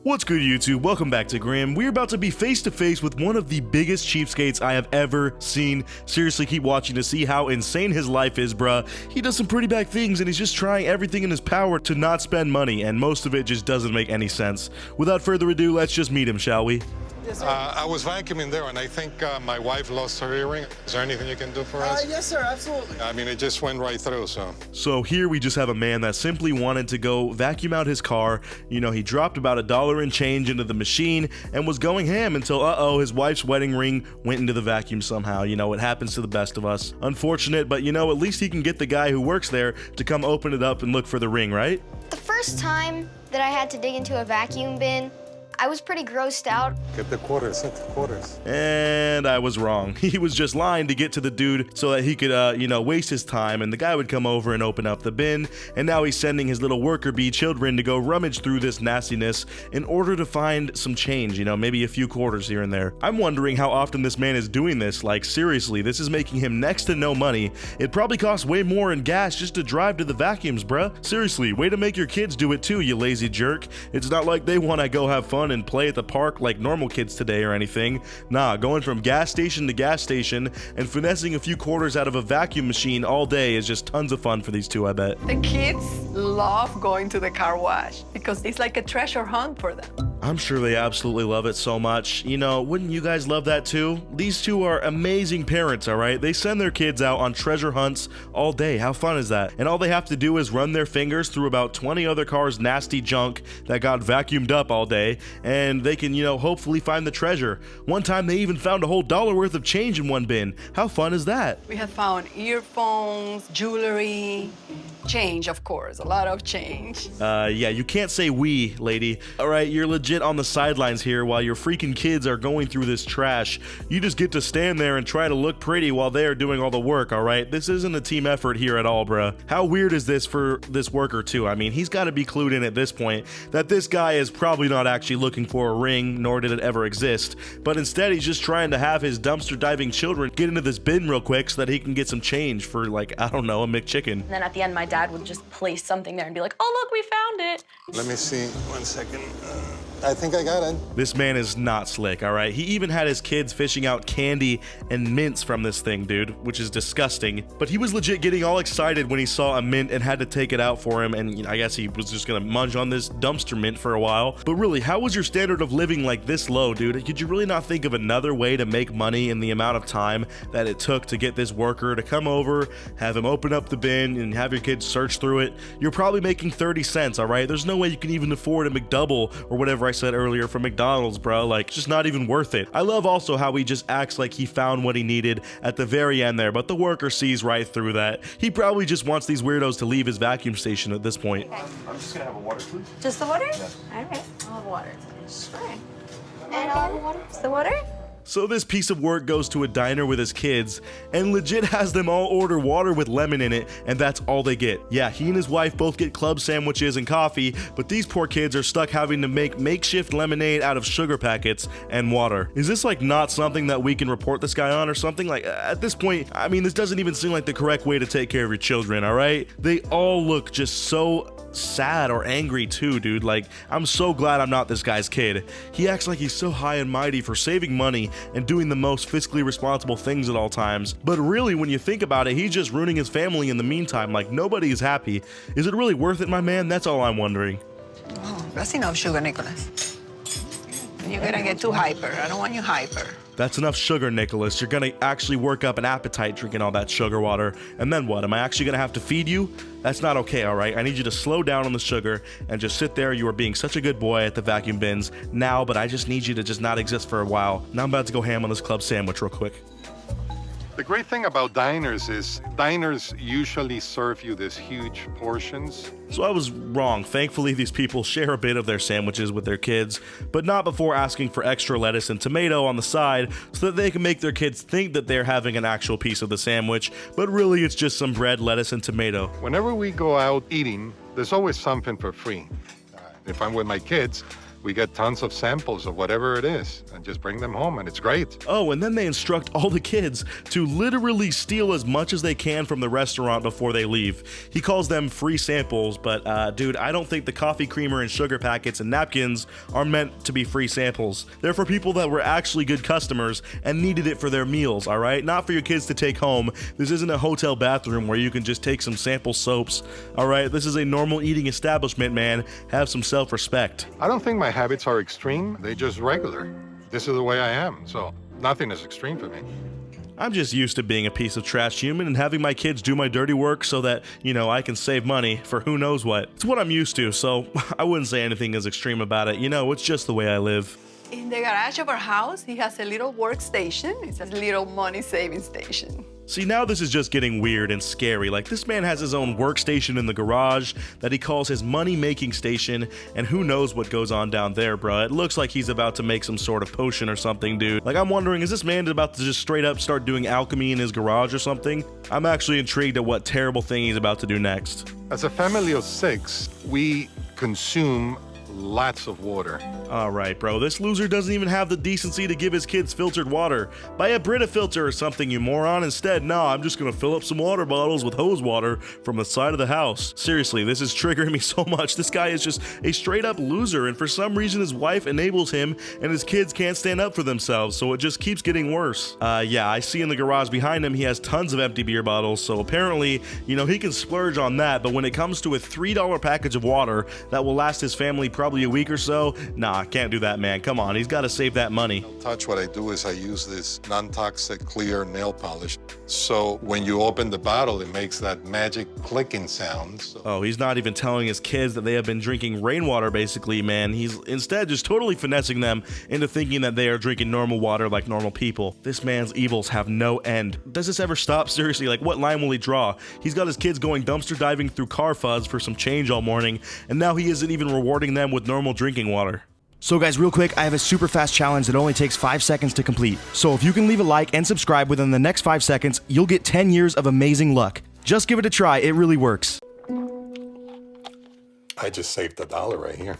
What's good, YouTube? Welcome back to Grim. We're about to be face to face with one of the biggest cheapskates I have ever seen. Seriously, keep watching to see how insane his life is, bruh. He does some pretty bad things and he's just trying everything in his power to not spend money, and most of it just doesn't make any sense. Without further ado, let's just meet him, shall we? Yes, sir. I was vacuuming there, and I think my wife lost her earring. Is there anything you can do for us? Yes, sir, absolutely. I mean, it just went right through, so. So here we just have a man that simply wanted to go vacuum out his car. You know, he dropped about $1 and change into the machine and was going ham until, his wife's wedding ring went into the vacuum somehow. You know, it happens to the best of us. Unfortunate, but you know, at least he can get the guy who works there to come open it up and look for the ring, right? The first time that I had to dig into a vacuum bin, I was pretty grossed out. Get the quarters, hit the quarters. And I was wrong. He was just lying to get to the dude so that he could, waste his time, and the guy would come over and open up the bin, and now he's sending his little worker bee children to go rummage through this nastiness in order to find some change, you know, maybe a few quarters here and there. I'm wondering how often this man is doing this. Like, seriously, this is making him next to no money. It probably costs way more in gas just to drive to the vacuums, bruh. Seriously, way to make your kids do it too, you lazy jerk. It's not like they want to go have fun and play at the park like normal kids today or anything. Nah, going from gas station to gas station and finessing a few quarters out of a vacuum machine all day is just tons of fun for these two, I bet. The kids love going to the car wash because it's like a treasure hunt for them. I'm sure they absolutely love it so much. You know, wouldn't you guys love that too? These two are amazing parents, alright? They send their kids out on treasure hunts all day. How fun is that? And all they have to do is run their fingers through about 20 other cars' nasty junk that got vacuumed up all day, and they can, hopefully find the treasure. One time they even found a whole $1 worth of change in one bin. How fun is that? We have found earphones, jewelry, change, of course, a lot of change. Yeah, you can't say we, lady. Alright, you're legit on the sidelines here while your freaking kids are going through this trash. You just get to stand there and try to look pretty while they are doing all the work, alright? This isn't a team effort here at all, bruh. How weird is this for this worker too? I mean, he's got to be clued in at this point that this guy is probably not actually looking for a ring, nor did it ever exist, but instead he's just trying to have his dumpster diving children get into this bin real quick so that he can get some change for, like, I don't know, a McChicken. And then at the end, my dad would just place something there and be like, oh, look, we found it. Let me see, 1 second. I think I got it. This man is not slick, all right? He even had his kids fishing out candy and mints from this thing, dude, which is disgusting. But he was legit getting all excited when he saw a mint and had to take it out for him, and I guess he was just gonna munch on this dumpster mint for a while. But really, how was your standard of living like this low, dude? Could you really not think of another way to make money in the amount of time that it took to get this worker to come over, have him open up the bin, and have your kids search through it? You're probably making 30 cents, all right? There's no way you can even afford a McDouble or whatever I said earlier from McDonald's, bro. Like, it's just not even worth it. I love also how he just acts like he found what he needed at the very end there, but the worker sees right through that. He probably just wants these weirdos to leave his vacuum station at this point. I'm just gonna have a water, please. Just the water? Yeah. All right, I'll have water. Sure. And I'll have water. Just the water? So this piece of work goes to a diner with his kids and legit has them all order water with lemon in it, and that's all they get. Yeah, he and his wife both get club sandwiches and coffee, but these poor kids are stuck having to make makeshift lemonade out of sugar packets and water. Is this like not something that we can report this guy on or something? Like, at this point, I mean, this doesn't even seem like the correct way to take care of your children, all right? They all look just so sad or angry too, dude. Like, I'm so glad I'm not this guy's kid. He acts like he's so high and mighty for saving money and doing the most fiscally responsible things at all times, but really, when you think about it, he's just ruining his family in the meantime. Like, nobody is happy. Is it really worth it, my man? That's all I'm wondering. Oh, that's enough sugar, Nicholas. You're gonna get too hyper. I don't want you hyper. That's enough sugar, Nicholas. You're gonna actually work up an appetite drinking all that sugar water. And then what? Am I actually gonna have to feed you? That's not okay, all right? I need you to slow down on the sugar and just sit there. You are being such a good boy at the vacuum bins now, but I just need you to just not exist for a while. Now I'm about to go ham on this club sandwich real quick. The great thing about diners is diners usually serve you these huge portions. So I was wrong. Thankfully, these people share a bit of their sandwiches with their kids, but not before asking for extra lettuce and tomato on the side so that they can make their kids think that they're having an actual piece of the sandwich, but really it's just some bread, lettuce, and tomato. Whenever we go out eating, there's always something for free. If I'm with my kids, We get tons of samples of whatever it is and just bring them home, and it's great. Oh, and then they instruct all the kids to literally steal as much as they can from the restaurant before they leave. He calls them free samples, but dude, I don't think the coffee creamer and sugar packets and napkins are meant to be free samples. They're for people that were actually good customers and needed it for their meals, all right? Not for your kids to take home. This isn't a hotel bathroom where you can just take some sample soaps, all right? This is a normal eating establishment, man. Have some self-respect. I don't think my habits are extreme. They're just regular. This is the way I am, so nothing is extreme for me. I'm just used to being a piece of trash human and having my kids do my dirty work so that, you know, I can save money for who knows what. It's what I'm used to, so I wouldn't say anything is extreme about it. You know, it's just the way I live. In the garage of our house, he has a little workstation. It's a little money-saving station. See, now this is just getting weird and scary. Like, this man has his own workstation in the garage that he calls his money-making station, and who knows what goes on down there, bruh. It looks like he's about to make some sort of potion or something, dude. Like, I'm wondering, is this man about to just straight up start doing alchemy in his garage or something? I'm actually intrigued at what terrible thing he's about to do next. As a family of 6, we consume lots of water. Alright, bro, this loser doesn't even have the decency to give his kids filtered water. Buy a Brita filter or something, you moron. Instead, nah, I'm just gonna fill up some water bottles with hose water from the side of the house. Seriously, this is triggering me so much. This guy is just a straight up loser, and for some reason his wife enables him and his kids can't stand up for themselves, so it just keeps getting worse. Yeah, I see in the garage behind him he has tons of empty beer bottles, so apparently, you know, he can splurge on that, but when it comes to a $3 package of water that will last his family probably a week or so, nah, can't do that, man. Come on, he's got to save that money. Touch, what I do is I use this non-toxic clear nail polish. So when you open the bottle, it makes that magic clicking sound. So. Oh, he's not even telling his kids that they have been drinking rainwater, basically, man. He's instead just totally finessing them into thinking that they are drinking normal water like normal people. This man's evils have no end. Does this ever stop? Seriously, like, what line will he draw? He's got his kids going dumpster diving through car fuzz for some change all morning, and now he isn't even rewarding them with normal drinking water. So guys, real quick, I have a super fast challenge that only takes 5 seconds to complete. So if you can leave a like and subscribe within the next 5 seconds, you'll get 10 years of amazing luck. Just give it a try, it really works. I just saved $1 right here.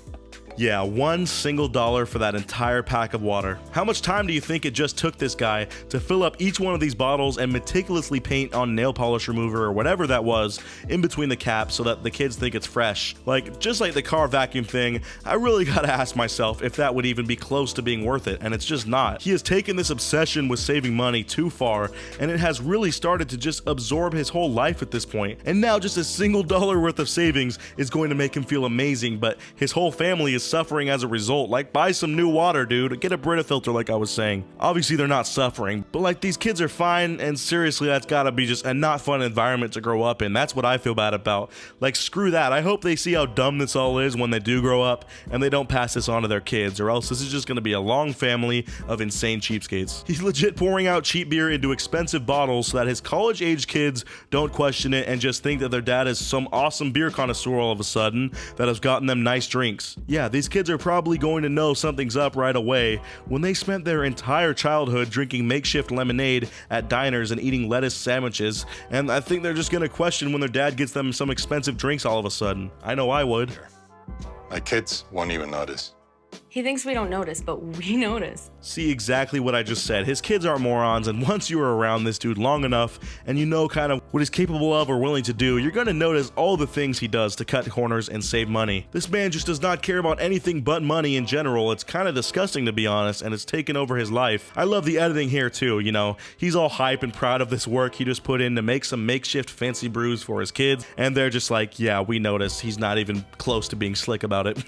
Yeah, $1 single for that entire pack of water. How much time do you think it just took this guy to fill up each one of these bottles and meticulously paint on nail polish remover or whatever that was in between the caps so that the kids think it's fresh? Like, just like the car vacuum thing, I really gotta ask myself if that would even be close to being worth it, and it's just not. He has taken this obsession with saving money too far, and it has really started to just absorb his whole life at this point. And now just a single dollar worth of savings is going to make him feel amazing, but his whole family is suffering as a result. Like, buy some new water, dude. Get a Brita filter, like I was saying. Obviously, they're not suffering, but like, these kids are fine, and seriously, that's gotta be just a not fun environment to grow up in. That's what I feel bad about. Like, screw that. I hope they see how dumb this all is when they do grow up, and they don't pass this on to their kids, or else this is just gonna be a long family of insane cheapskates. He's legit pouring out cheap beer into expensive bottles so that his college-age kids don't question it and just think that their dad is some awesome beer connoisseur all of a sudden that has gotten them nice drinks. Yeah, these kids are probably going to know something's up right away when they spent their entire childhood drinking makeshift lemonade at diners and eating lettuce sandwiches, and I think they're just gonna question when their dad gets them some expensive drinks all of a sudden. I know I would. My kids won't even notice. He thinks we don't notice, but we notice. See, exactly what I just said. His kids are morons, and once you are around this dude long enough and you know kind of what he's capable of or willing to do, you're gonna notice all the things he does to cut corners and save money. This man just does not care about anything but money in general. It's kind of disgusting, to be honest, and it's taken over his life. I love the editing here too, you know. He's all hype and proud of this work he just put in to make some makeshift fancy brews for his kids, and they're just like, yeah, we notice. He's not even close to being slick about it.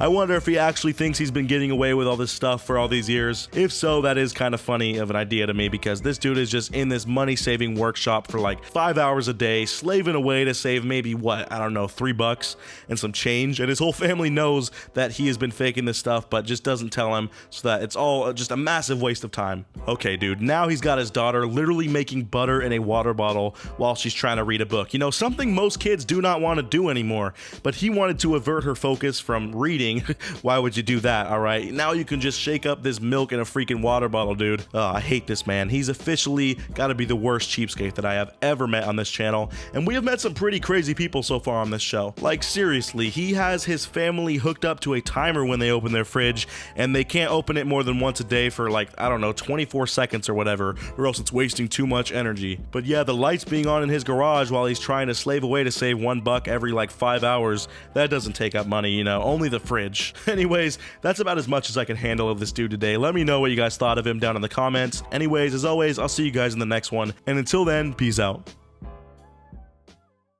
I wonder if he actually thinks he's been getting away with all this stuff for all these years. If so, that is kind of funny of an idea to me, because this dude is just in this money-saving workshop for like 5 hours a day, slaving away to save maybe, what, I don't know, $3 and some change, and his whole family knows that he has been faking this stuff, but just doesn't tell him, so that it's all just a massive waste of time. Okay, dude, now he's got his daughter literally making butter in a water bottle while she's trying to read a book. You know, something most kids do not want to do anymore, but he wanted to avert her focus from reading. Why would you do that? All right, now you can just shake up this milk in a freaking water bottle, dude. I hate this man. He's officially got to be the worst cheapskate that I have ever ever met on this channel, and we have met some pretty crazy people so far on this show. Like seriously, he has his family hooked up to a timer when they open their fridge, and they can't open it more than once a day for like, I don't know, 24 seconds or whatever, or else it's wasting too much energy. But yeah, the lights being on in his garage while he's trying to slave away to save $1 every like 5 hours, that doesn't take up money, you know, only the fridge. Anyways, that's about as much as I can handle of this dude today. Let me know what you guys thought of him down in the comments. Anyways, as always, I'll see you guys in the next one, and until then, peace out.